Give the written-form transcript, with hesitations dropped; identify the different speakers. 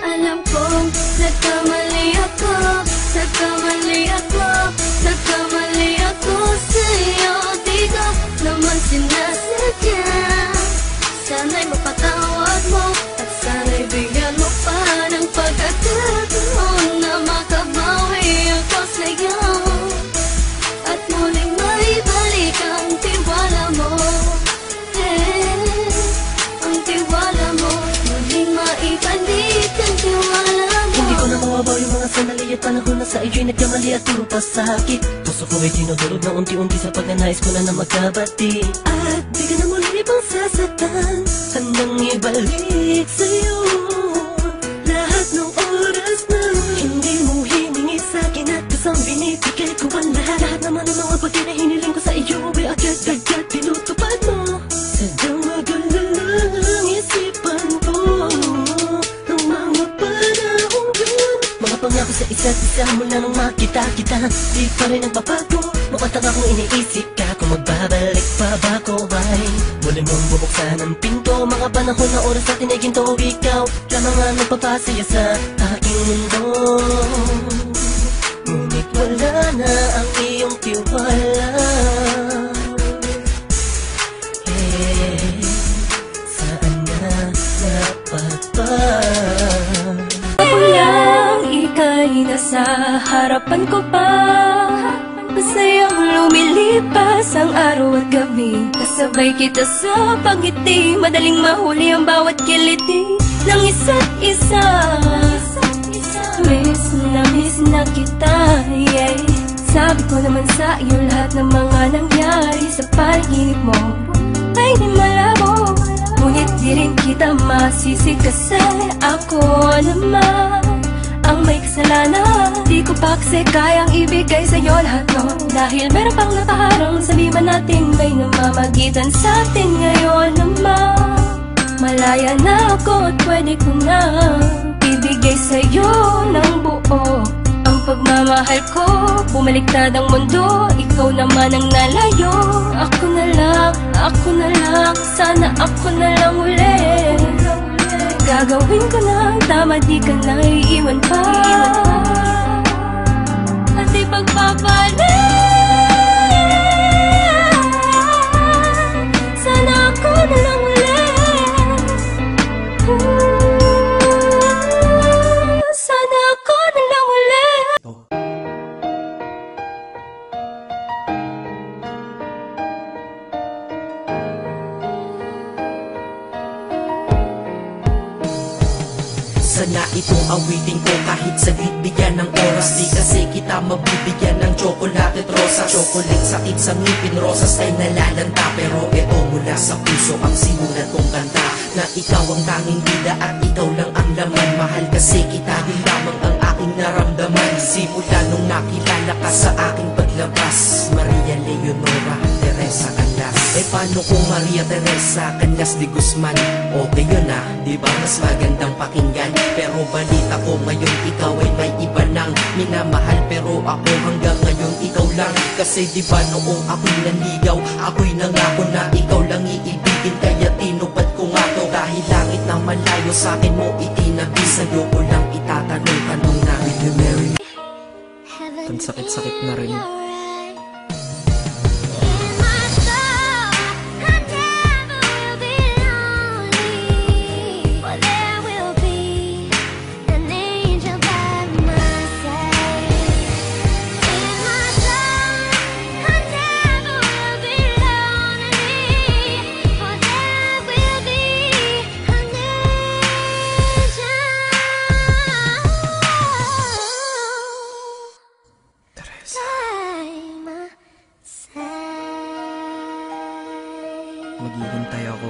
Speaker 1: alam kong nagkamali ako, nagkamali ako, nagkamali ako sa'yo. Di ko naman sinasadya. Sana'y mapatawad mo at sana'y bigyan mo pa ng pagkakataon na makabawi ako sa'yo at muling maibalik ang tiwala mo. Ang tiwala mo, muling maibalik ang tiwala mo.
Speaker 2: Hindi ko na mawabaw yung mga sandali at panahon na sa iyo'y nagkamali at puro pasakit. Puso ko ay dinudurog na unti-unti sa pagnanais ko na magkabati. At di ka na muli ibang sasaktan, handang ibalik sa'yo lahat ng oras na hindi mo hiningi sa'kin at kusang binibigay ko ang lahat. Lahat naman ng mga bagay na hiniling ko sa iyo ay agad-agad tinutupad mo. Sadyang magulo lang isipan ko ng mga panahon yun. Mga pangako sa isa't isa mula nung makita kita, di pa rin nagbabago. Mukhang akong iniisip ka kung magbabalik pa ba ko ay muli mong bubuksan ang pinto. Mga panahon na oras natin ay ginto, ikaw lamang ang nagpapasaya sa aking mundo. Ngunit wala na ang iyong tiwala. Saan na napagpag?
Speaker 1: Ako lang ika'y nasa harapan ko pa, masayang lumilipas ang araw at gabi. Kasabay kita sa pagngiti, madaling mahuli ang bawat kiliti ng isa't isa. Miss na kita, yeah. Sabi ko naman sa iyo lahat ng mga nangyari sa panaginip mo ay di malabo. Ngunit di rin kita masisi kasi ako naman ang may kasalanan. Di ko pa kasi kayang ibigay sa'yo lahat no, dahil meron pang nakaharang. Sabi man natin may namamagitan sa atin ngayon naman. Malaya na ako at pwede ko na ibigay sa'yo ng buo ang pagmamahal ko. Bumaliktad ang mundo, ikaw naman ang nalayo. Ako na lang, sana ako na lang ulit. Gagawin ko na ang tama, di ka na iiwan pa. At di pagpapalit, sana ako na lang ulit. Sana ako na lang ulit.
Speaker 3: Sana itong awitin ko kahit saglit bigyan ng oras. Di kasi kita mabibigyan ng tsokolate at rosas. Chocolate sakit sa ngipin, rosas ay nalalanta. Pero eto mula sa puso ang simulan kong kanta, na ikaw ang tanging bida at ikaw lang ang laman. Mahal kasi kita, yun lamang ang aking naramdaman. Simula nung nakilala ka sa aking paglabas. Maria Leonora Teresa Canlas. Eh paano kung Maria Teresa Canlas de Guzman? Okay yun ah, di ba mas magandang pakinggan? Pero balita ko ngayon ikaw ay may iba nang minamahal. Pero ako hanggang ngayon ikaw lang. Kasi di ba noong ako'y nanligaw, ako'y nangako na ikaw lang iibigin. Kaya tinupad ko nga to, kahit langit na malayo sa akin mo itinabi. Sa'yo ko lang itatanong na, will you marry me?
Speaker 4: Ang sakit-sakit na rin. Maghihintay ako.